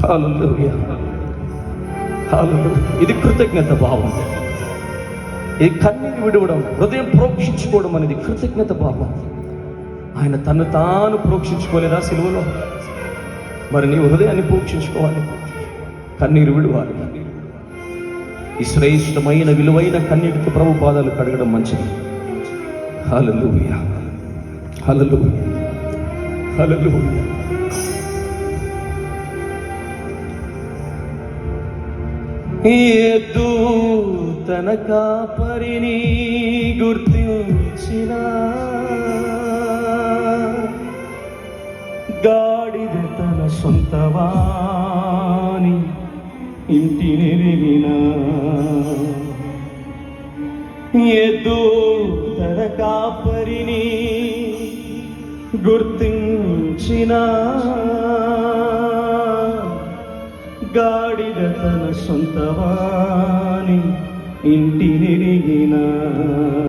హల్లెలూయా, హల్లెలూయా. ఇది కృతజ్ఞత భావం. ఈ కన్నీరు విడవడం, హృదయం ప్రోక్షించుకోవడం అనేది కృతజ్ఞత భావం. ఆయన తను తాను ప్రోక్షించుకోలేదా సిలువలో? మరి నీ హృదయాన్ని ప్రోక్షించుకోవాలి, కన్నీరు విడవాలి. ఈ శ్రేష్టమైన విలువైన కన్నీటికి ప్రభు పాదాలు కడగడం మంచిది. హల్లెలూయా, హల్లెలూయా, హల్లెలూయా. ఎద్దు తన కాపరిని గుర్తించిన, గాడిద తన సొంతవాని ఇంటినెరిగిన, ఎద్దు తన కాపరిని గుర్తించిన, గాడిద తన సొంతవాని ఇంటినెరిగిన.